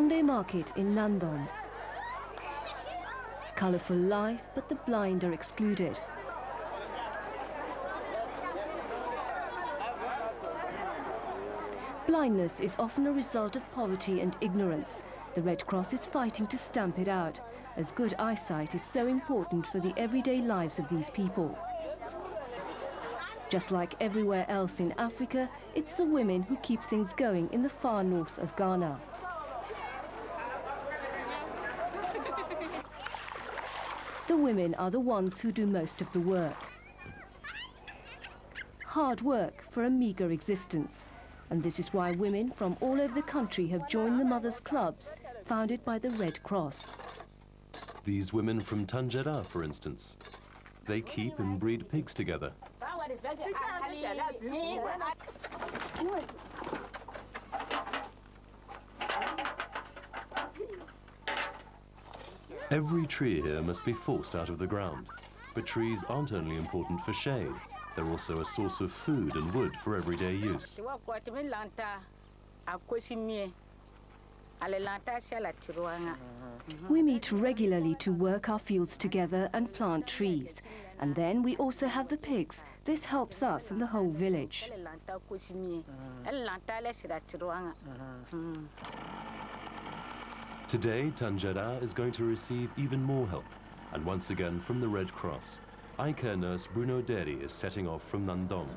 Sunday market in Nandon. Colourful life, but the blind are excluded. Blindness is often a result of poverty and ignorance. The Red Cross is fighting to stamp it out, as good eyesight is so important for the everyday lives of these people. Just like everywhere else in Africa, it's the women who keep things going in the far north of Ghana. The women are the ones who do most of the work. Hard work for a meagre existence. And this is why women from all over the country have joined the Mothers' Clubs, founded by the Red Cross. These women from Tanjara, for instance, they keep and breed pigs together. Every tree here must be forced out of the ground. But trees aren't only important for shade. They're also a source of food and wood for everyday use. We meet regularly to work our fields together and plant trees. And then we also have the pigs. This helps us and the whole village. Today, Tanjara is going to receive even more help. And once again, from the Red Cross, eye care nurse Bruno Derry is setting off from Nandon.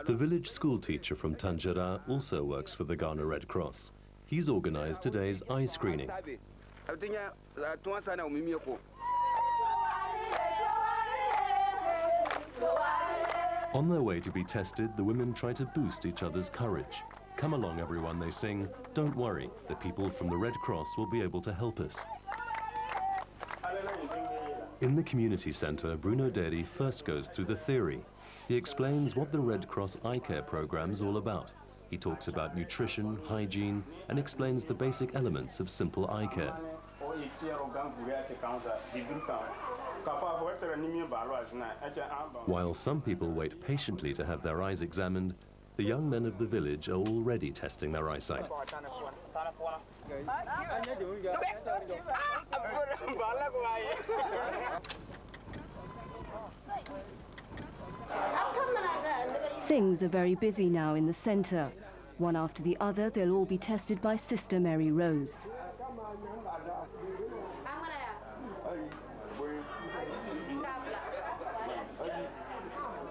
The village school teacher from Tanjara also works for the Ghana Red Cross. He's organized today's eye screening. On their way to be tested, the women try to boost each other's courage. Come along, everyone, they sing. Don't worry, the people from the Red Cross will be able to help us. In the community center, Bruno Derry first goes through the theory. He explains what the Red Cross eye care program is all about. He talks about nutrition, hygiene, and explains the basic elements of simple eye care. While some people wait patiently to have their eyes examined, the young men of the village are already testing their eyesight. Things are very busy now in the center. One after the other, they'll all be tested by Sister Mary Rose.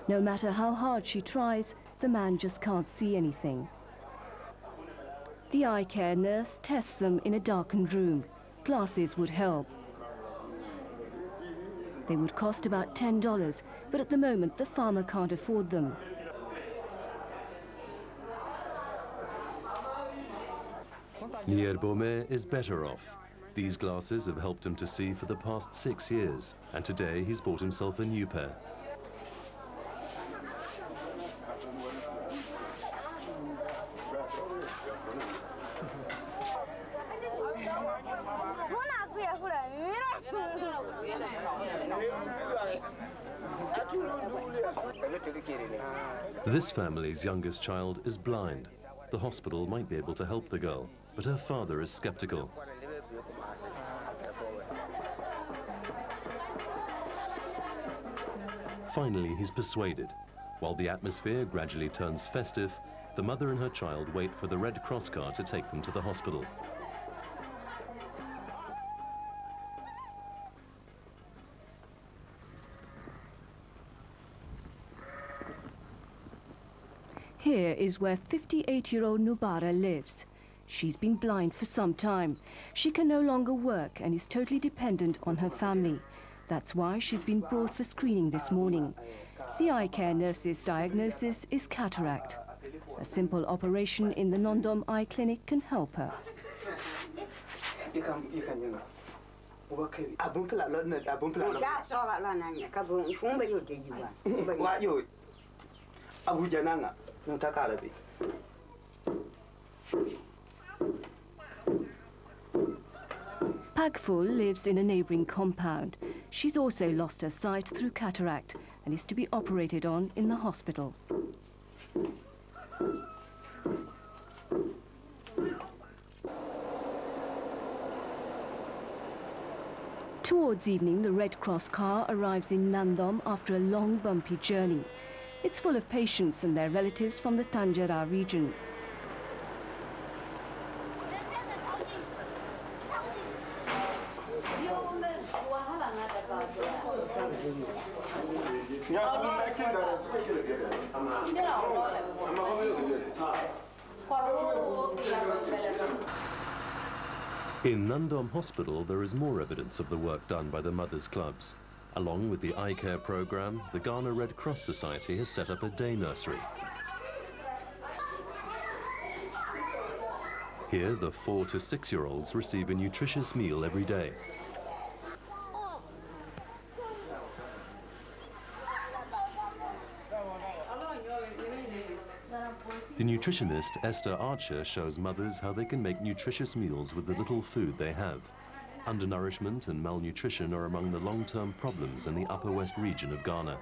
No matter how hard she tries, the man just can't see anything. The eye care nurse tests them in a darkened room. Glasses would help. They would cost about $10, but at the moment the farmer can't afford them. Nier Bome is better off. These glasses have helped him to see for the past 6 years, and today he's bought himself a new pair. This family's youngest child is blind. The hospital might be able to help the girl, but her father is skeptical. Finally, he's persuaded. While the atmosphere gradually turns festive, the mother and her child wait for the Red Cross car to take them to the hospital. Here is where 58-year-old Nubara lives. She's been blind for some time. She can no longer work and is totally dependent on her family. That's why she's been brought for screening this morning. The eye care nurse's diagnosis is cataract. A simple operation in the Nondom Eye Clinic can help her. Pagful lives in a neighboring compound. She's also lost her sight through cataract and is to be operated on in the hospital. Towards evening, the Red Cross car arrives in Nandom after a long, bumpy journey. It's full of patients and their relatives from the Tanjara region. In Nandom Hospital, there is more evidence of the work done by the mothers' clubs. Along with the eye care program, the Ghana Red Cross Society has set up a day nursery. Here, the 4 to 6-year-olds receive a nutritious meal every day. The nutritionist Esther Archer shows mothers how they can make nutritious meals with the little food they have. Undernourishment and malnutrition are among the long-term problems in the Upper West region of Ghana.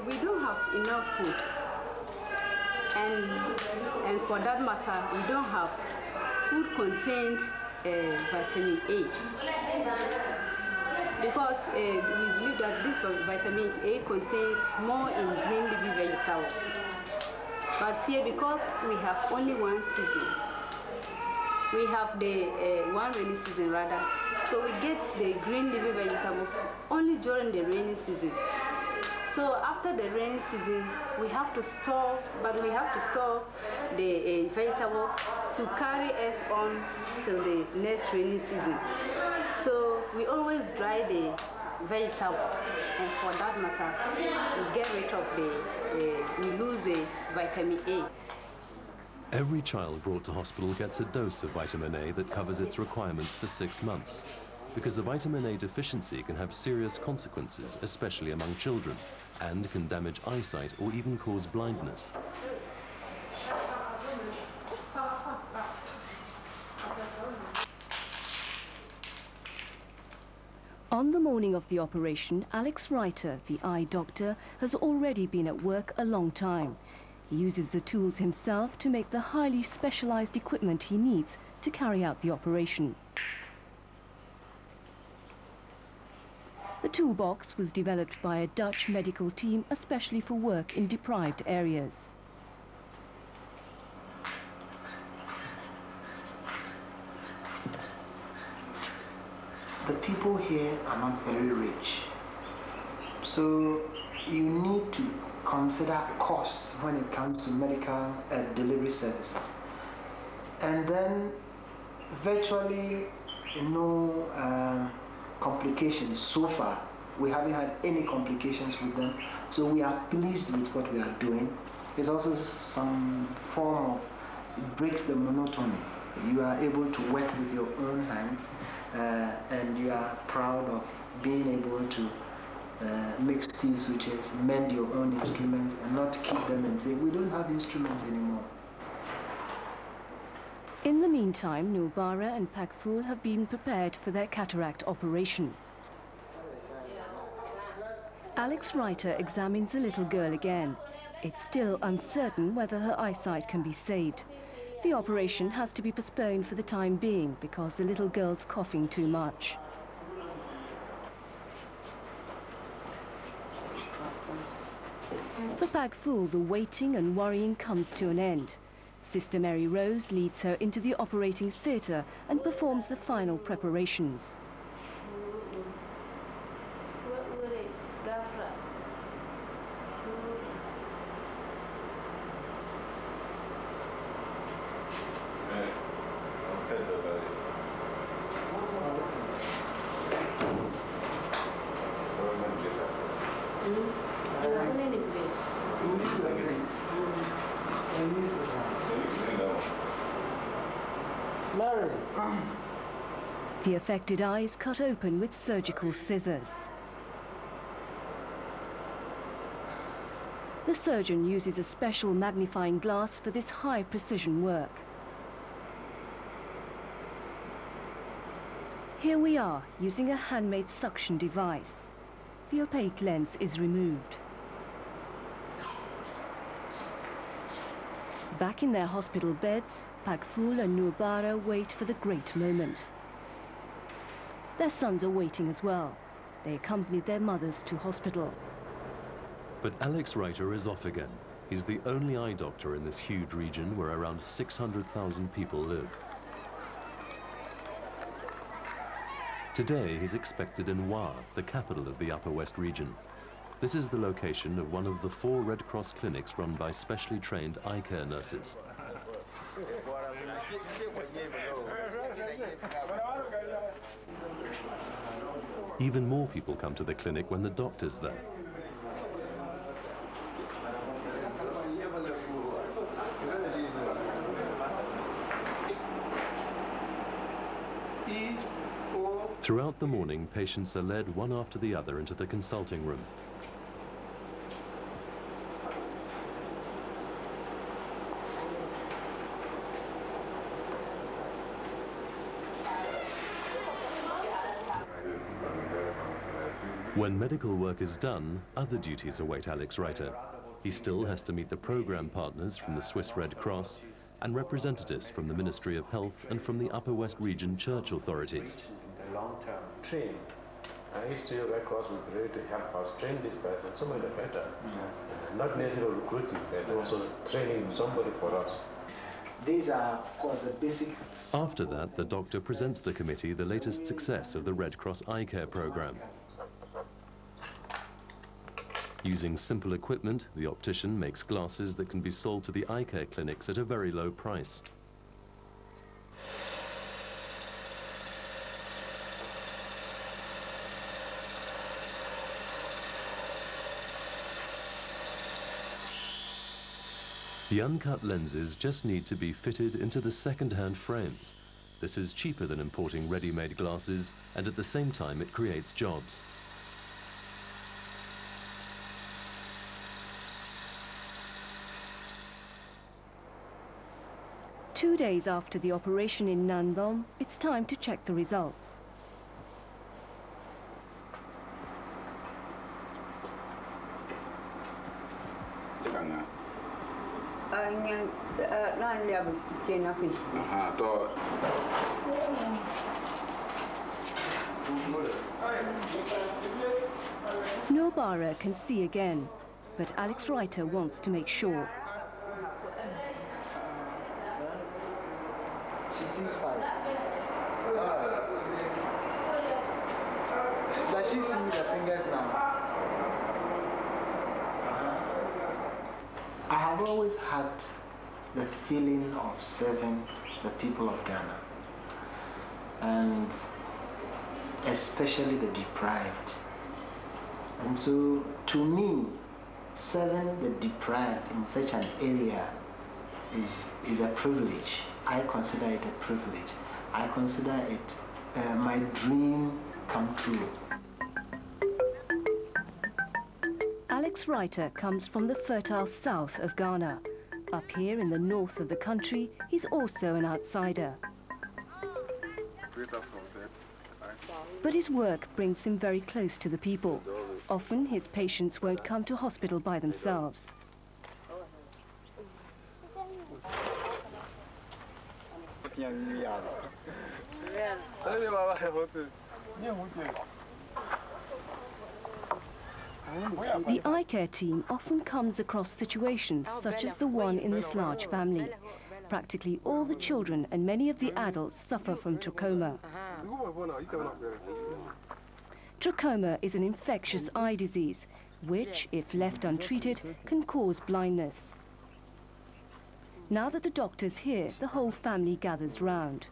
We don't have enough food, and for that matter, we don't have food contained vitamin A, because we believe that this vitamin A contains more in green leafy vegetables. But here, because we have only one season, we have the one rainy season rather, so we get the green leafy vegetables only during the rainy season. So after the rainy season, we have to store, but we have to store the vegetables to carry us on till the next rainy season. So we always dry the vegetables, and for that matter, we get rid of we lose the vitamin A. Every child brought to hospital gets a dose of vitamin A that covers its requirements for 6 months, because the vitamin A deficiency can have serious consequences, especially among children, and can damage eyesight or even cause blindness. On the morning of the operation, Alex Wryter, the eye doctor, has already been at work a long time. He uses the tools himself to make the highly specialized equipment he needs to carry out the operation. The toolbox was developed by a Dutch medical team especially for work in deprived areas. The people here are not very rich, so you need to consider costs when it comes to medical delivery services. And then virtually no complications so far. We haven't had any complications with them, so we are pleased with what we are doing. There's also some form of, it breaks the monotony. You are able to work with your own hands, and you are proud of being able to make C-switches, mend your own instruments, and not keep them and say, we don't have instruments anymore. In the meantime, Nubara and Pakful have been prepared for their cataract operation. Alex Wryter examines the little girl again. It's still uncertain whether her eyesight can be saved. The operation has to be postponed for the time being because the little girl's coughing too much. For Pakful, the waiting and worrying comes to an end. Sister Mary Rose leads her into the operating theatre and performs the final preparations. The affected eye is cut open with surgical scissors. The surgeon uses a special magnifying glass for this high-precision work. Here we are, using a handmade suction device. The opaque lens is removed. Back in their hospital beds, Pagful and Nurbara wait for the great moment. Their sons are waiting as well. They accompanied their mothers to hospital. But Alex Wryter is off again. He's the only eye doctor in this huge region where around 600,000 people live. Today, he's expected in Wa, the capital of the Upper West region. This is the location of one of the 4 Red Cross clinics run by specially trained eye care nurses. Even more people come to the clinic when the doctor's there. Throughout the morning, patients are led one after the other into the consulting room. When medical work is done, other duties await Alex Wryter. He still has to meet the program partners from the Swiss Red Cross and representatives from the Ministry of Health and from the Upper West Region church authorities. Long-term train. Each Red Cross will be ready to help us train this person, so much better. Not necessarily recruiting, but also training somebody for us. These are, of course, the basic... After that, the doctor presents the committee the latest success of the Red Cross eye care program. Using simple equipment, the optician makes glasses that can be sold to the eye care clinics at a very low price. The uncut lenses just need to be fitted into the second-hand frames. This is cheaper than importing ready-made glasses, and at the same time it creates jobs. Two days after the operation in Nandom, it's time to check the results. Nurbara can see again, but Alex Wryter wants to make sure. She sees 5. Does she see the fingers now? I have always had the feeling of serving the people of Ghana, and especially the deprived. And so, to me, serving the deprived in such an area is a privilege. I consider it a privilege. I consider it my dream come true. Alex Wryter comes from the fertile south of Ghana. Up here in the north of the country, he's also an outsider. But his work brings him very close to the people. Often his patients won't come to hospital by themselves. The eye care team often comes across situations such as the one in this large family. Practically all the children and many of the adults suffer from trachoma. Trachoma is an infectious eye disease, which, if left untreated, can cause blindness. Now that the doctor's here, the whole family gathers round.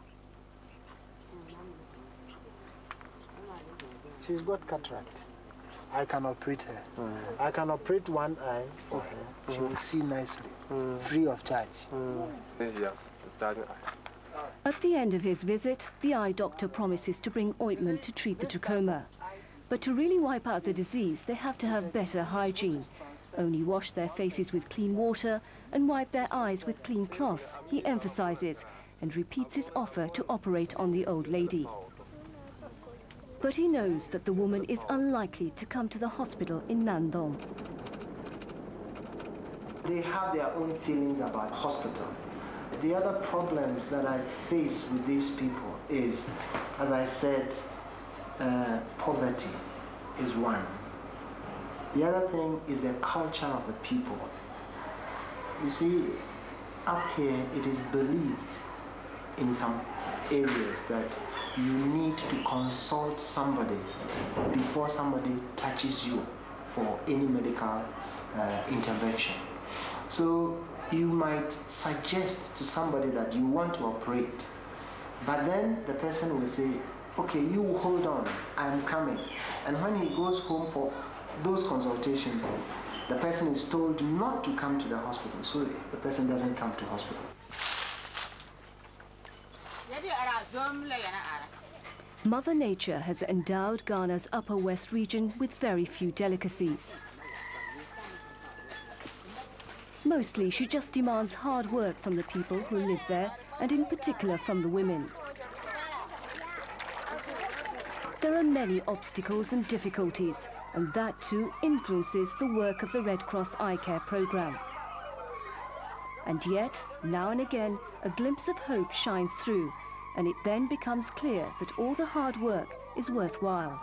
She's got cataract. I can operate her. I can operate one eye for her. She will see nicely, free of charge. At the end of his visit, the eye doctor promises to bring ointment to treat the trachoma. But to really wipe out the disease, they have to have better hygiene. Only wash their faces with clean water and wipe their eyes with clean cloths, he emphasizes, and repeats his offer to operate on the old lady. But he knows that the woman is unlikely to come to the hospital in Nandong. They have their own feelings about hospital. The other problems that I face with these people is, as I said, poverty is one. The other thing is the culture of the people. You see, up here it is believed in some areas that you need to consult somebody before somebody touches you for any medical intervention. So you might suggest to somebody that you want to operate, but then the person will say, okay, you hold on, I'm coming. And when he goes home for those consultations, the person is told not to come to the hospital, so the person doesn't come to hospital. Mother Nature has endowed Ghana's Upper West region with very few delicacies. Mostly, she just demands hard work from the people who live there, and in particular from the women. There are many obstacles and difficulties, and that too influences the work of the Red Cross Eye Care program. And yet, now and again, a glimpse of hope shines through, and it then becomes clear that all the hard work is worthwhile.